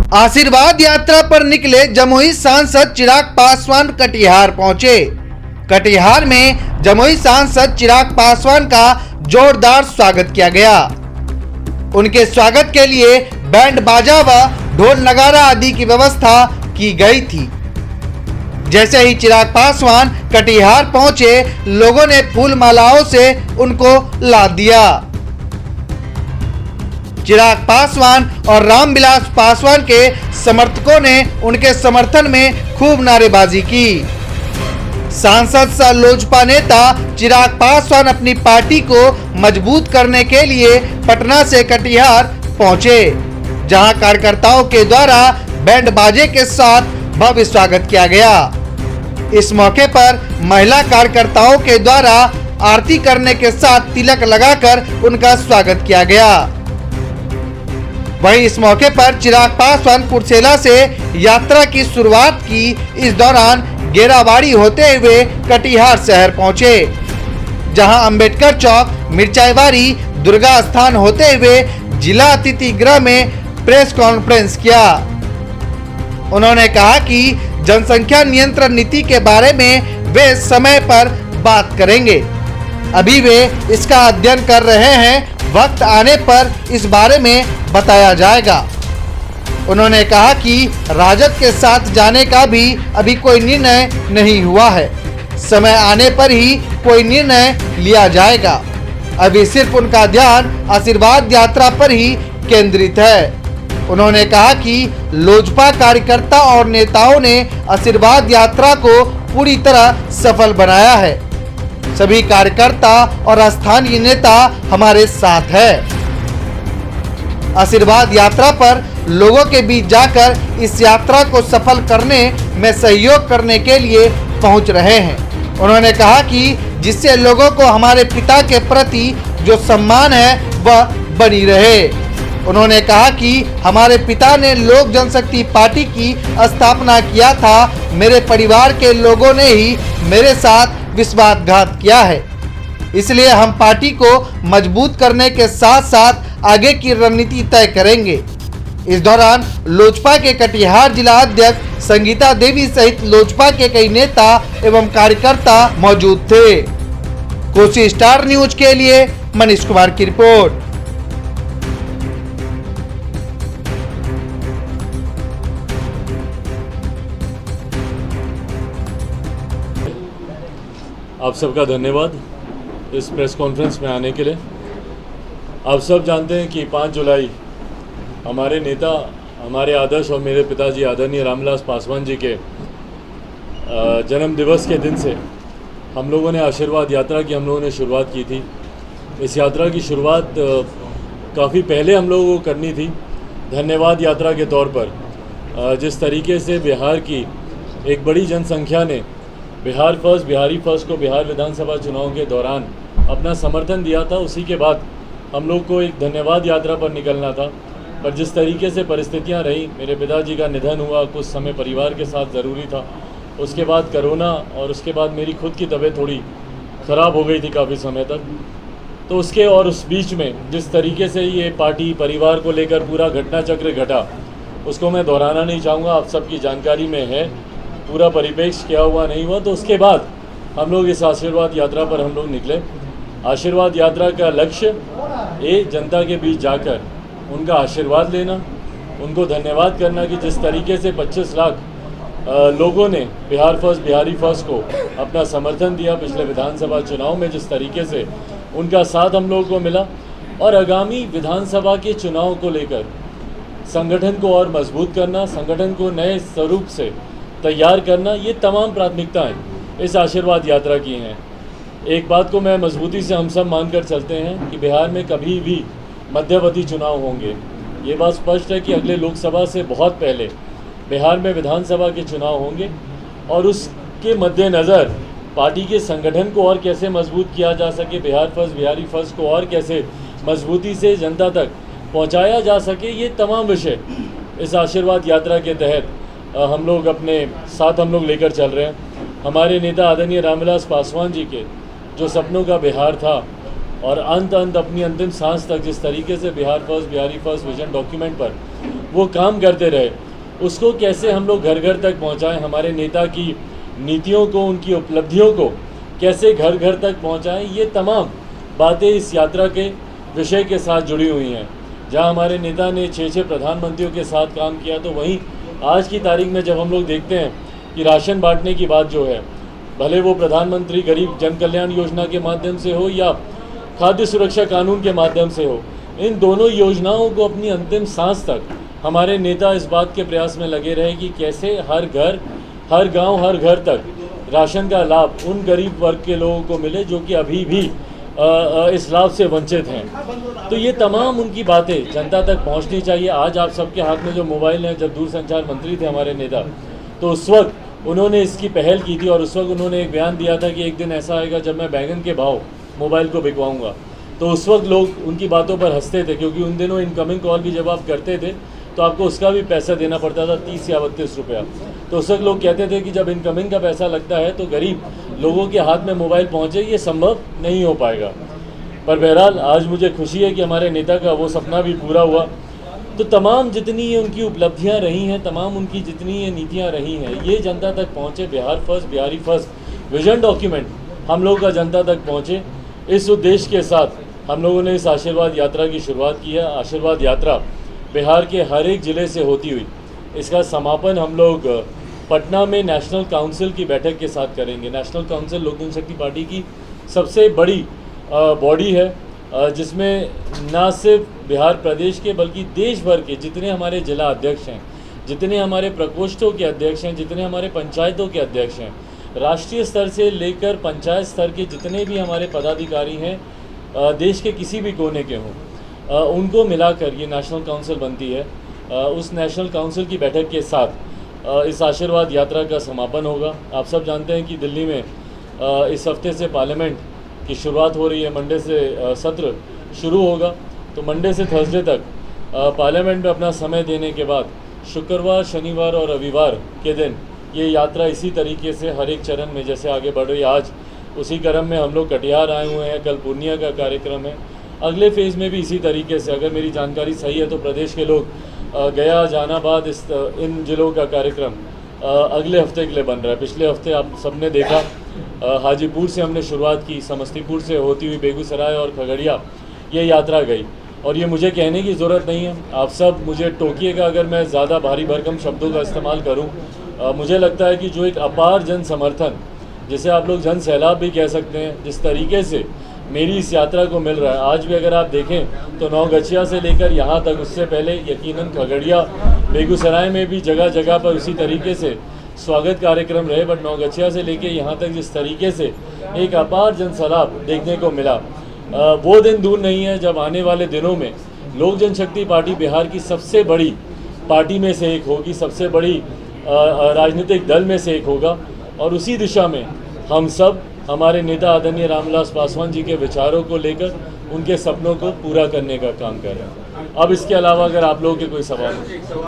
आशीर्वाद यात्रा पर निकले जमुई सांसद चिराग पासवान कटिहार पहुंचे। कटिहार में जमुई सांसद चिराग पासवान का जोरदार स्वागत किया गया। उनके स्वागत के लिए बैंड बाजा व ढोल नगारा आदि की व्यवस्था की गई थी। जैसे ही चिराग पासवान कटिहार पहुंचे, लोगों ने फूल मालाओं से उनको लाद दिया। चिराग पासवान और रामविलास पासवान के समर्थकों ने उनके समर्थन में खूब नारेबाजी की। सांसद सह लोजपा नेता चिराग पासवान अपनी पार्टी को मजबूत करने के लिए पटना से कटिहार पहुंचे, जहां कार्यकर्ताओं के द्वारा बैंड बाजे के साथ भव्य स्वागत किया गया। इस मौके पर महिला कार्यकर्ताओं के द्वारा आरती करने के साथ तिलक लगाकर उनका स्वागत किया गया। वहीं इस मौके पर चिराग पासवान कुर्सेला से यात्रा की शुरुआत की। इस दौरान गेराबाड़ी होते हुए कटिहार शहर पहुंचे, जहां अंबेडकर चौक, मिर्चाईबाड़ी, दुर्गा स्थान होते हुए जिला अतिथि गृह में प्रेस कॉन्फ्रेंस किया। उन्होंने कहा कि जनसंख्या नियंत्रण नीति के बारे में वे समय पर बात करेंगे। अभी वे इसका अध्ययन कर रहे हैं, वक्त आने पर इस बारे में बताया जाएगा। उन्होंने कहा कि राजद के साथ जाने का भी अभी कोई निर्णय नहीं हुआ है, समय आने पर ही कोई निर्णय लिया जाएगा। अभी सिर्फ उनका ध्यान आशीर्वाद यात्रा पर ही केंद्रित है। उन्होंने कहा कि लोजपा कार्यकर्ता और नेताओं ने आशीर्वाद यात्रा को पूरी तरह सफल बनाया है। सभी कार्यकर्ता और स्थानीय नेता हमारे साथ है। आशीर्वाद यात्रा पर लोगों के बीच जाकर इस यात्रा को सफल करने में सहयोग करने के लिए पहुंच रहे हैं। उन्होंने कहा कि जिससे लोगों को हमारे पिता के प्रति जो सम्मान है वह बनी रहे। उन्होंने कहा कि हमारे पिता ने लोक जनशक्ति पार्टी की स्थापना किया था। मेरे परिवार के लोगों ने ही मेरे साथ विश्वासघात किया है, इसलिए हम पार्टी को मजबूत करने के साथ साथ आगे की रणनीति तय करेंगे। इस दौरान लोजपा के कटिहार जिला अध्यक्ष संगीता देवी सहित लोजपा के कई नेता एवं कार्यकर्ता मौजूद थे। कोसी स्टार न्यूज के लिए मनीष कुमार की रिपोर्ट। आप सबका धन्यवाद इस प्रेस कॉन्फ्रेंस में आने के लिए। आप सब जानते हैं कि 5 जुलाई हमारे नेता, हमारे आदर्श और मेरे पिताजी आदरणीय रामविलास पासवान जी के जन्म दिवस के दिन से हम लोगों ने आशीर्वाद यात्रा की शुरुआत की थी। इस यात्रा की शुरुआत काफ़ी पहले हम लोगों को करनी थी। धन्यवाद यात्रा के तौर पर जिस तरीके से बिहार की एक बड़ी जनसंख्या ने बिहारी फर्स्ट को बिहार विधानसभा चुनाव के दौरान अपना समर्थन दिया था, उसी के बाद हम लोग को एक धन्यवाद यात्रा पर निकलना था। पर जिस तरीके से परिस्थितियां रही, मेरे पिताजी का निधन हुआ, कुछ समय परिवार के साथ ज़रूरी था, उसके बाद कोरोना और उसके बाद मेरी खुद की तबीयत थोड़ी ख़राब हो गई थी काफ़ी समय तक। तो उसके और उस बीच में जिस तरीके से ये पार्टी परिवार को लेकर पूरा घटना चक्र घटा, उसको मैं दोहराना नहीं चाहूँगा, आप सबकी जानकारी में है पूरा परिप्रेक्ष्य क्या हुआ नहीं हुआ। तो उसके बाद हम लोग इस आशीर्वाद यात्रा पर हम लोग निकले। आशीर्वाद यात्रा का लक्ष्य जनता के बीच जाकर उनका आशीर्वाद लेना, उनको धन्यवाद करना कि जिस तरीके से 25 लाख लोगों ने बिहारी फर्स्ट को अपना समर्थन दिया पिछले विधानसभा चुनाव में, जिस तरीके से उनका साथ हम लोगों को मिला। और आगामी विधानसभा के चुनाव को लेकर संगठन को और मजबूत करना, संगठन को नए स्वरूप से तैयार करना, ये तमाम प्राथमिकताएं इस आशीर्वाद यात्रा की हैं। एक बात को मैं मजबूती से हम सब मानकर चलते हैं कि बिहार में कभी भी मध्यवर्ती चुनाव होंगे। ये बात स्पष्ट है कि अगले लोकसभा से बहुत पहले बिहार में विधानसभा के चुनाव होंगे और उसके मद्देनज़र पार्टी के संगठन को और कैसे मजबूत किया जा सके, बिहारी फर्स्ट को और कैसे मजबूती से जनता तक पहुँचाया जा सके, ये तमाम विषय इस आशीर्वाद यात्रा के तहत हम लोग अपने साथ हम लोग लेकर चल रहे हैं। हमारे नेता आदरणीय रामविलास पासवान जी के जो सपनों का बिहार था, और अंत अपनी अंतिम सांस तक जिस तरीके से Bihar first, Bihari first vision document पर वो काम करते रहे, उसको कैसे हम लोग घर घर तक पहुंचाएं, हमारे नेता की नीतियों को, उनकी उपलब्धियों को कैसे घर घर तक पहुंचाएं, ये तमाम बातें इस यात्रा के विषय के साथ जुड़ी हुई हैं। जहां हमारे नेता ने 6 प्रधानमंत्रियों के साथ काम किया, तो वहीं आज की तारीख में जब हम लोग देखते हैं कि राशन बांटने की बात जो है, भले वो प्रधानमंत्री गरीब जन कल्याण योजना के माध्यम से हो या खाद्य सुरक्षा कानून के माध्यम से हो, इन दोनों योजनाओं को अपनी अंतिम सांस तक हमारे नेता इस बात के प्रयास में लगे रहे कि कैसे हर घर, हर गांव, हर घर तक राशन का लाभ उन गरीब वर्ग के लोगों को मिले जो कि अभी भी इस लाभ से वंचित हैं। तो ये तमाम उनकी बातें जनता तक पहुंचनी चाहिए। आज आप सबके हाथ में जो मोबाइल हैं, जब दूरसंचार मंत्री थे हमारे नेता, तो उस वक्त उन्होंने इसकी पहल की थी और उस वक्त उन्होंने एक बयान दिया था कि एक दिन ऐसा आएगा जब मैं बैंगन के भाव मोबाइल को बिकवाऊंगा। तो उस वक्त लोग उनकी बातों पर हंसते थे, क्योंकि उन दिनों इनकमिंग कॉल भी जब आप करते थे तो आपको उसका भी पैसा देना पड़ता था, 30 या 32 रुपया। तो उस वक्त लोग कहते थे कि जब इनकमिंग का पैसा लगता है तो गरीब लोगों के हाथ में मोबाइल पहुँचे, ये संभव नहीं हो पाएगा। पर बहरहाल आज मुझे खुशी है कि हमारे नेता का वो सपना भी पूरा हुआ। तो तमाम जितनी ये उनकी उपलब्धियां रही हैं, तमाम उनकी जितनी ये नीतियां रही हैं, ये जनता तक पहुँचे। Bihar first, Bihari first vision document हम लोगों का जनता तक पहुँचे, इस उद्देश्य के साथ हम लोगों ने इस आशीर्वाद यात्रा की शुरुआत की है। आशीर्वाद यात्रा बिहार के हर एक ज़िले से होती हुई इसका समापन हम लोग पटना में नेशनल काउंसिल की बैठक के साथ करेंगे। नेशनल काउंसिल लोक जनशक्ति पार्टी की सबसे बड़ी बॉडी है, जिसमें न सिर्फ बिहार प्रदेश के बल्कि देश भर के जितने हमारे जिला अध्यक्ष हैं, जितने हमारे प्रकोष्ठों के अध्यक्ष हैं, जितने हमारे पंचायतों के अध्यक्ष हैं, राष्ट्रीय स्तर से लेकर पंचायत स्तर के जितने भी हमारे पदाधिकारी हैं, देश के किसी भी कोने के हों, उनको मिलाकर ये नेशनल काउंसिल बनती है। उस नेशनल काउंसिल की बैठक के साथ इस आशीर्वाद यात्रा का समापन होगा। आप सब जानते हैं कि दिल्ली में इस हफ्ते से पार्लियामेंट की शुरुआत हो रही है, मंडे से सत्र शुरू होगा। तो मंडे से थर्सडे तक पार्लियामेंट में अपना समय देने के बाद शुक्रवार, शनिवार और रविवार के दिन ये यात्रा इसी तरीके से हर एक चरण में जैसे आगे बढ़ रही है। आज उसी क्रम में हम लोग कटिहार आए हुए हैं, कल पूर्णिया का कार्यक्रम है। अगले फेज़ में भी इसी तरीके से, अगर मेरी जानकारी सही है तो प्रदेश के लोग गया, जहानाबाद, इन जिलों का कार्यक्रम अगले हफ्ते के लिए बन रहा है। पिछले हफ्ते आप सबने देखा हाजीपुर से हमने शुरुआत की, समस्तीपुर से होती हुई बेगूसराय और खगड़िया ये यात्रा गई। और ये मुझे कहने की ज़रूरत नहीं है, आप सब मुझे टोकिएगा अगर मैं ज़्यादा भारी भरकम शब्दों का इस्तेमाल करूँ। मुझे लगता है कि जो एक अपार जन समर्थन, जिसे आप लोग जन सैलाब भी कह सकते हैं, जिस तरीके से मेरी इस यात्रा को मिल रहा है, आज भी अगर आप देखें तो नौगछिया से लेकर यहाँ तक, उससे पहले यकीनन खगड़िया, बेगूसराय में भी जगह जगह पर उसी तरीके से स्वागत कार्यक्रम रहे, बट नौगछिया से लेकर यहाँ तक जिस तरीके से एक अपार जन सैलाब देखने को मिला, वो दिन दूर नहीं है जब आने वाले दिनों में लोक जनशक्ति पार्टी बिहार की सबसे बड़ी पार्टी में से एक होगी, सबसे बड़ी राजनीतिक दल में से एक होगा। और उसी दिशा में हम सब हमारे नेता आदरणीय रामविलास पासवान जी के विचारों को लेकर उनके सपनों को पूरा करने का काम कर रहे हैं। अब इसके अलावा अगर आप लोगों के कोई सवाल हो।